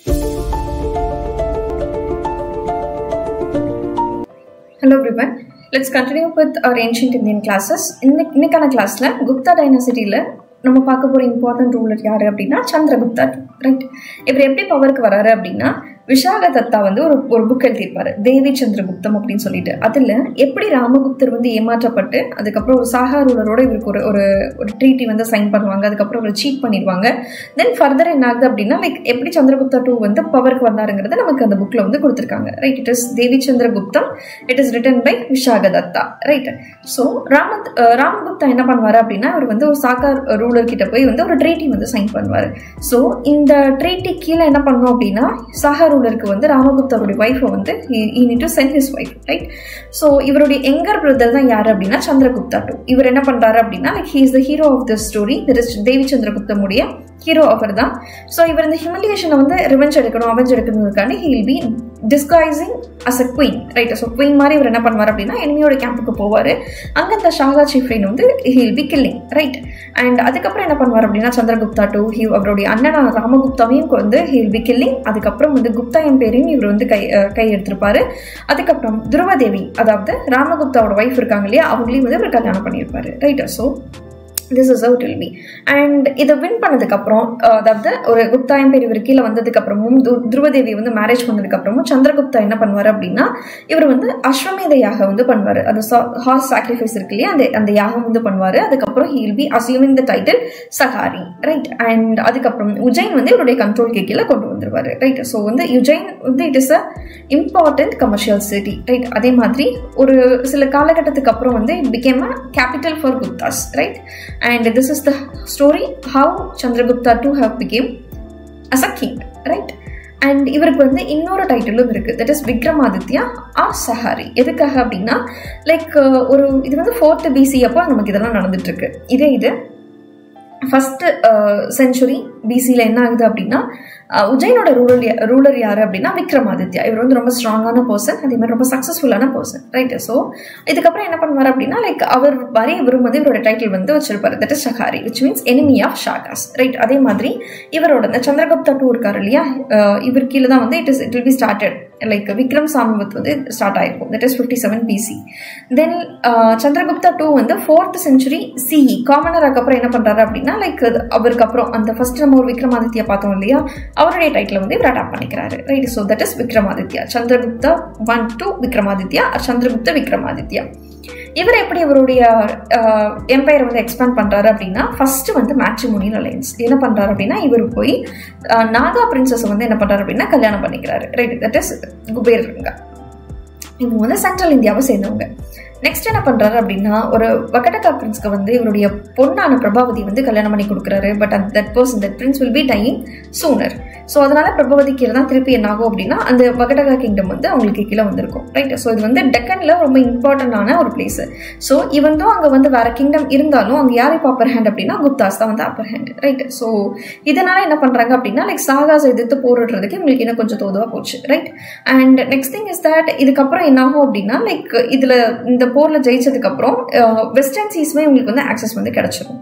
Hello everyone, let's continue with our ancient Indian classes. இன்னைக்கான கிளாஸ்ல குப்தா டைனசிட்டியில நம்ம பார்க்க போற இம்பார்ட்டன்ட் ரூலர் யாரு அப்படின்னா சந்திரகுப்தா, ரைட்? இவர் எப்படி பவருக்கு வராரு அப்படின்னா விஷாகதத்தா வந்து ஒரு புக் எழுதியிருப்பாரு, தேவி சந்திரகுப்தம் அப்படின்னு சொல்லிட்டு. அதுல எப்படி ராமகுப்தர் வந்து ஏமாற்றப்பட்டு அதுக்கப்புறம் ஒரு சாகா ரூலரோட இவருக்கு ஒரு ட்ரீட்டி வந்து சைன் பண்ணுவாங்க, அதுக்கப்புறம் ஒரு சீட் பண்ணிடுவாங்க. தென் ஃபர்தர் என்ன ஆகுது அப்படின்னா லைக் எப்படி சந்திரகுப்தா 2 வந்து பவருக்கு வந்தாருங்கிறது நமக்கு அந்த புக்ல வந்து கொடுத்துருக்காங்க, right? It is Devi Chandraguptam, it is written by Vishakhadatta, right? So Ramagupta என்ன பண்ணுவாரு அப்படின்னா அவர் வந்து ஒரு சாகா ரூலர் கிட்ட போய் வந்து ஒரு ட்ரீட்டி வந்து சைன் பண்ணுவாரு. ஸோ இந்த ட்ரீட்டி கீழே என்ன பண்ணணும் அப்படின்னா சாகா ரூலருக்கு வந்து ராமகுப்தாவுடைய வைஃபை வந்து he need to send his wife, right? So இவருடைய எங்கர் பிரதர் தான் யாரு அப்படின்னா சந்திரகுப்தா 2. இவர் என்ன பண்றாரு அப்படின்னா like he is the hero of the story, that is Devi சந்திரகுப்தமுடைய ஹீரோ அவர் தான். ஸோ இவர் இந்த ஹியூமிலியேஷனை வந்து ரிவெஞ்ச் எடுக்கணும், அவெஞ்ச் எடுக்கணுங்கிறதுக்காண்டி he will be disguising as a queen, right? So queen மாதிரி இவர் என்ன பண்ணுவார் அப்படின்னா எனிமியோட கேம்புக்கு போவார். அங்கே இந்த ஷாகா சீஃப்ரைன் வந்து he will be killing, right? And அதுக்கப்புறம் என்ன பண்ணுவார் அப்படின்னா சந்திரகுப்தா 2 அவருடைய அண்ணனா ராமகுப்தாவையும் வந்து he will be killing. அதுக்கப்புறம் வந்து குப்தா எம்பையரையும் இவர் வந்து கை எடுத்திருப்பாரு. அதுக்கப்புறம் துருவதேவி, அதாவது ராமகுப்தாவோட வைஃப் இருக்காங்க இல்லையா, அவங்களையும் வந்து இவர் கல்யாணம் பண்ணியிருப்பாரு, right? So this is how it will be. And இதை வின் பண்ணதுக்கு அப்புறம், அதாவது ஒரு குப்தா எம்பையர் இவர் கீழே வந்ததுக்கு அப்புறமும் துருவதேவி வந்து மேரேஜ் பண்ணதுக்கு அப்புறமும் சந்திரகுப்தா என்ன பண்ணுவார் அப்படின்னா இவர் வந்து அஸ்வமேத யாகம் வந்து பண்ணுவாரு, அந்த ஹார்ஸ் சாக்ரிஃபைஸ் இருக்கு இல்லையா, அந்த யாகம் வந்து பண்ணுவாரு. அதுக்கப்புறம் he will be assuming the title Shakari, right? And அதுக்கப்புறம் உஜ்ஜைன் வந்து இவருடைய கண்ட்ரோல் கீழே கொண்டு வந்துருவாரு, ரைட்? ஸோ வந்து உஜ்ஜைன் வந்து it is a important commercial city, right? அதே மாதிரி ஒரு சில காலகட்டத்துக்கு அப்புறம் வந்து it became a capital for Guptas, right? And this is the story how Chandragupta 2 have became as a king, right? And இவருக்கு வந்து இன்னொரு டைட்டிலும் இருக்கு, that is விக்ரமாதித்யா ஆர் சஹாரி. எதுக்காக அப்படின்னா லைக் இது வந்து 4th BC அப்போ நமக்கு இதெல்லாம் நடந்துட்டு இருக்கு. இது ஃபர்ஸ்ட் செஞ்சுரி பிசியில் என்ன ஆகுது அப்படின்னா உஜ்ஜைனோட ரூலர் யாரு அப்படின்னா விக்ரமாதித்யா. இவர் வந்து ரொம்ப ஸ்ட்ராங்கான பர்சன், அதே மாதிரி ரொம்ப சக்சஸ்ஃபுல்லான பர்சன், ரைட்? ஸோ இதுக்கப்புறம் என்ன பண்ணுவார் அப்படின்னா லைக் இவரும் வந்து இவரோட டைட்டில் வந்து வச்சிருப்பாரு, that is Shakari, which means enemy of Shakas, right? அதே மாதிரி இவரோட இந்த சந்திரகுப்தா 2 இருக்காரு இல்லையா, இவர் கீழே தான் வந்து it will be started like Vikram Samvat வந்து ஸ்டார்ட் ஆயிருக்கும், that is 57 BC. Then Chandragupta 2 வந்து 4th century CE காமனராக்கு அப்புறம் என்ன பண்றாரு அப்படின்னா லைக் அவருக்கு அப்புறம் அந்த ஃபர்ஸ்ட் நம்ம ஒரு விக்ரமாதித்யா பார்த்தோம் இல்லையா, அவருடைய டைட்டில் வந்து இவர் அடாப்ட் பண்ணிக்கிறாரு, right? So that is Vikramaditya, Chandragupta 1 to Vikramaditya, Chandragupta Vikramaditya. இவர் எப்படி இவருடைய எம்பையரை வந்து எக்ஸ்பேண்ட் பண்றாரு அப்படின்னா ஃபர்ஸ்ட் வந்து மேட்ரிமோனியல் அலையன்ஸ் என்ன பண்றாரு அப்படின்னா இவர் போய் நாகா பிரின்சஸ் வந்து என்ன பண்றாரு அப்படின்னா கல்யாணம் பண்ணிக்கிறாரு, ரைட்? That is குபேரங்க. இவங்க வந்து சென்ட்ரல் இந்தியாவை சேர்ந்தவங்க. நெக்ஸ்ட் என்ன பண்றாரு அப்படின்னா ஒரு வகடகா பிரின்ஸ்க்கு வந்து இவருடைய பொண்ணான பிரபாவதி வந்து கல்யாணம் பண்ணி கொடுக்குறாரு. But that prince will be dying sooner. So அதனால பிரபாவதி கீழே தான் திருப்பி என்ன ஆகும் அப்படின்னா அந்த வகடகா கிங்டம் வந்து அவங்களுக்கு கீழே வந்திருக்கும், ரைட்? ஸோ இது வந்து டெக்கன்ல ரொம்ப இம்பார்ட்டன்டான ஒரு பிளேஸ். ஸோ இவன் தான் அங்கே வந்து வேற கிங்டம் இருந்தாலும் அங்கே யார் இப்போ அப்பர் ஹேண்ட் அப்படின்னா குப்தாஸ் தான் வந்து அப்பர் ஹேண்ட், ரைட்? ஸோ இதனால என்ன பண்றாங்க அப்படின்னா லைக் சாகாஸ் எதிர்த்து போரிடுறதுக்கு இவங்களுக்கு இன்னும் கொஞ்சம் தோதுவா போச்சு, right? And next thing is that இதுக்கப்புறம் என்ன ஆகும் அப்படின்னா லைக் இதுல இந்த போர்ல ஜெயிச்சதுக்கு அப்புறம் வெஸ்டர்ன் சீஸ்மே உங்களுக்கு வந்து ஆக்சஸ் வந்து கிடைச்சிடும்.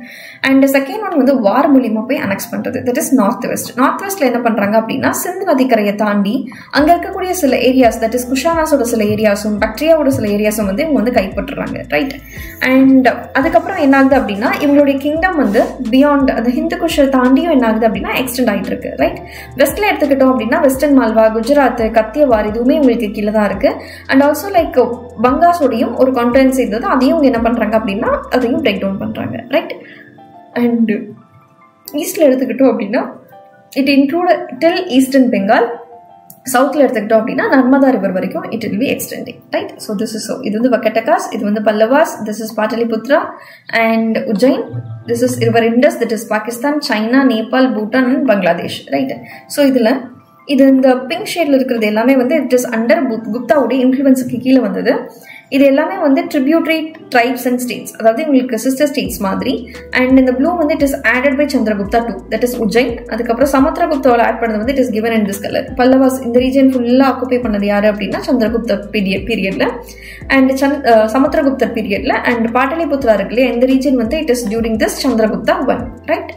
அண்ட் செகண்ட் ஒன் வந்து வார் மூலியமா போய் அனெக்ஸ் பண்றது, தட் இஸ் நார்த் வெஸ்ட்ல என்ன பண்றாங்க அப்படின்னா சிந்து நதிக்கரையை தாண்டி அங்க இருக்கக்கூடிய சில ஏரியாஸ், தட் இஸ் குஷானாஸோட சில ஏரியாஸும் பக்ட்ரியாவோட சில ஏரியாஸும் வந்து இவங்க வந்து கைப்பற்றுறாங்க, ரைட்? அண்ட் அதுக்கப்புறம் என்ன ஆகுது அப்படின்னா இவங்களுடைய கிங்டம் வந்து பியாண்ட் அந்த ஹிந்து குஷை தாண்டியும் என்ன ஆகுது அப்படின்னா எக்ஸ்டெண்ட் ஆயிட்டு இருக்கு, ரைட்? வெஸ்ட்ல எடுத்துக்கிட்டோம் அப்படின்னா வெஸ்டர்ன் மால்வா, குஜராத், கத்தியவார் இதுவுமே உங்களுக்கு கீழே தான் இருக்கு. அண்ட் ஆல்சோ லைக் பங்காஸோடையும் ஒரு கான்ஃபரன்ஸ் இருந்தது, அதையும் என்ன பண்றாங்க அப்படின்னா அதையும் பிரேக் டவுன் பண்றாங்க, ரைட்? அண்ட் ஈஸ்ட்ல எடுத்துக்கிட்டோம் அப்படின்னா it include till eastern Bengal. சவுத்தில் எடுத்துக்கிட்டோம் அப்படின்னா நர்மதா ரிவர் வரைக்கும் it will be extending, right? So this is இது வந்து வகடகாஸ், இது வந்து Pallavas, this is Pataliputra and Ujjain, this is river Indus, that is Pakistan, China, Nepal, Bhutan and Bangladesh, right? So இது இந்த பிங்க் ஷேட்ல இருக்கிறது எல்லாமே வந்து இட் இஸ் அண்டர் குப்தாவுடைய இன்ஃப்ளூயன்ஸுக்கு கீழே வந்தது. இது எல்லாமே வந்து ட்ரிபியூட்டரி ட்ரைப்ஸ் அண்ட் ஸ்டேட்ஸ், அதாவது உங்களுக்கு சிஸ்டர் ஸ்டேட்ஸ் மாதிரி. அண்ட் இந்த ப்ளூ வந்து it is added by Chandragupta 2, that is Ujjain. அதுக்கப்புறம் சமுத்திரகுப்தாவில் ஆட் பண்ணது வந்து it is given in this colour. Pallavas இந்த ரீஜன் ஃபுல்லாக ஆக்குபை பண்ணது யாரு அப்படின்னா சந்திரகுப்த பீரியட்ல அண்ட் சமுத்திரகுப்தர் பீரியட்ல. அண்ட் பாட்டலிபுத்ரா இருக்கு இல்லையா, இந்த ரீஜன் வந்து it is during this Chandragupta 1, right?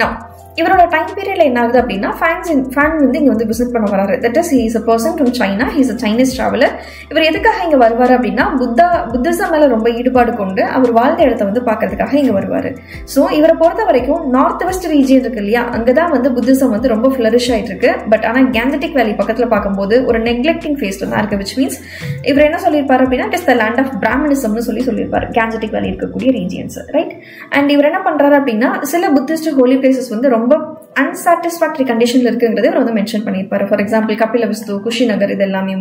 Now இவரோட டைம் பீரியட்ல என்ன ஆகுது அப்படின்னா ஃபேன் வந்து இங்க வந்து விசிட் பண்ண வராரு. That is he is a person from China. he is a Chinese traveler. இவர் எதுக்காக இங்க வருவாரு அப்படின்னா புத்திசம் மேல ரொம்ப ஈடுபாடு கொண்டு அவர் வாழ்ந்த இடத்தை வந்து பாக்கிறதுக்காக இங்க வருவாரு. ஸோ இவரை பொறுத்த வரைக்கும் நார்த் வெஸ்ட் ரீஜியன் இருக்கு இல்லையா, அங்கதான் வந்து புத்திசம் வந்து ரொம்ப ஃபிளரிஷ் ஆயிட்டு இருக்கு. பட் ஆனா கேந்தட்டிக் வேலி பக்கத்துல பார்க்கும்போது ஒரு நெக்லெக்டிங் ஃபேஸ்ல தான் இருக்கு. விச் மீன்ஸ் இவர் என்ன சொல்லியிருப்பாரு அப்படின்னா it is the land of பிராமணிசம்னு சொல்லியிருப்பாரு கேந்தட்டிக் வேலி இருக்கக்கூடிய ரீஜியன்ஸ், ரைட். அண்ட் இவர் என்ன பண்றாரு அப்படின்னா சில புத்திஸ்ட் ஹோலி பிளேசஸ் வந்து ரொம்ப அன்சாட்டிஸ்ஃபேக்டரி கண்டிஷன்ல இருக்குங்கிறத இவர் வந்து மென்ஷன் பண்ணியிருப்பாரு. ஃபார் எக்ஸாம்பிள் கபிலவஸ்து, குஷிநகர், இது எல்லாமே.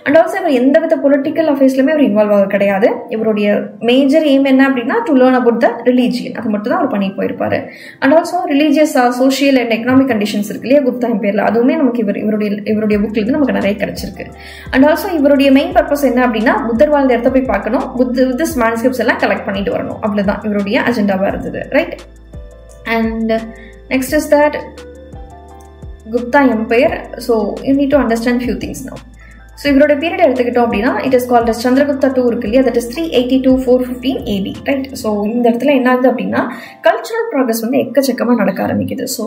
அண்ட் ஆல்சோ இவர் எந்த வித பொலிட்டிக்கல் அஃபேர்ஸ்லுமே அவர் இன்வால்வ் ஆக கிடையாது. இவருடைய மேஜர் எய்ம் என்ன அப்படின்னா to learn about the religion, அது மட்டும் தான் அவர் பண்ணிட்டு போயிருப்பாரு. And also religious, social and economic conditions இருக்கு இல்லையா குப்தா எம்பையர்ல, அதுவுமே நமக்கு இவருடைய புக்ல இருந்து நமக்கு நிறைய கிடைச்சிருக்கு. அண்ட் ஆல்சோ இவருடைய மெயின் பர்பஸ் என்ன அப்படின்னா புத்தர் வாழ்ந்த இடத்த போய் பார்க்கணும், புத்திஸ்ட் மேனுஸ்கிரிப்ட்ஸ் எல்லாம் கலெக்ட் பண்ணிட்டு வரணும், அவ்வளவுதான் இவருடைய அஜெண்டாவா இருந்தது, right. And next is that Gupta Empire. So you need to understand few things now. So இவரோட பீரியட் எடுத்துக்கிட்டோம் அப்படின்னா இட் இஸ் கால்ட் சந்திரகுப்தா 2 இருக்கு இல்லையா, that is 382-415 AD, right. So இந்த இடத்துல என்ன ஆகுது அப்படின்னா கல்ச்சுரல் ப்ராக்ரஸ் வந்து எக்கச்சக்கமாக நடக்க ஆரம்பிக்குது. ஸோ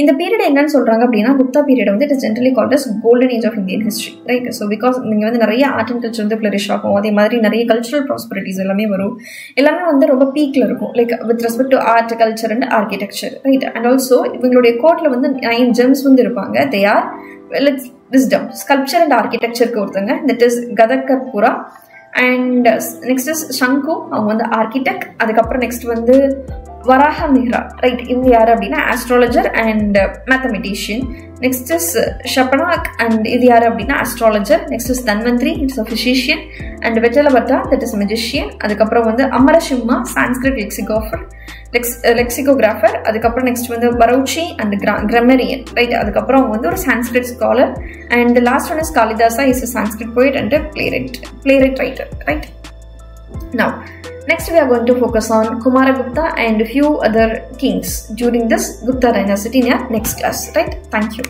இந்த பீரியட் என்னன்னு சொல்றாங்க அப்படின்னா குப்தா பீரியட் வந்து it is generally called as golden age of Indian history, right. So because நீங்கள் வந்து நிறைய ஆர்ட் அண்ட் கல்ச்சர் வந்து ஃபிளரிஷ் ஆகும், அதே மாதிரி நிறைய கல்ச்சுரல் ப்ராஸ்பரிட்டிஸ் எல்லாமே வரும், எல்லாமே வந்து ரொம்ப பீக்ல இருக்கும், like with respect to art, culture and architecture, right. And also இவங்களுடைய கோர்ட்ல வந்து 9 ஜெம்ஸ் வந்து இருப்பாங்க. They are wisdom, sculpture and architecture க்கு ஒருத்தங்க, that is Gadakapura. and next is Shanku, அவங்க வந்து architect. அதுக்கப்புறம் next வந்து வராஹ மிஹ்ரா, ரைட். இவங்க யாரு அப்படின்னா astrologer and mathematician. next is Shapanak, and இது யாரு அப்படின்னா astrologer. next is Dhanvantri, it's a physician. and Vejalabhatta, that is a magician. அதுக்கப்புறம் வந்து Amarashimma, Sanskrit lexicographer. அதுக்கப்புறம் நெக்ஸ்ட் வந்து பரௌச்சி அண்ட் கிராமரியன், ரைட். அதுக்கப்புறம் அவங்க வந்து ஒரு Sanskrit scholar. And the last one is Kalidasa, is a Sanskrit poet and a playwright writer, right. Now next we are going to focus on Kumaragupta and few other kings during this Gupta dynasty in our next class, right. Thank you.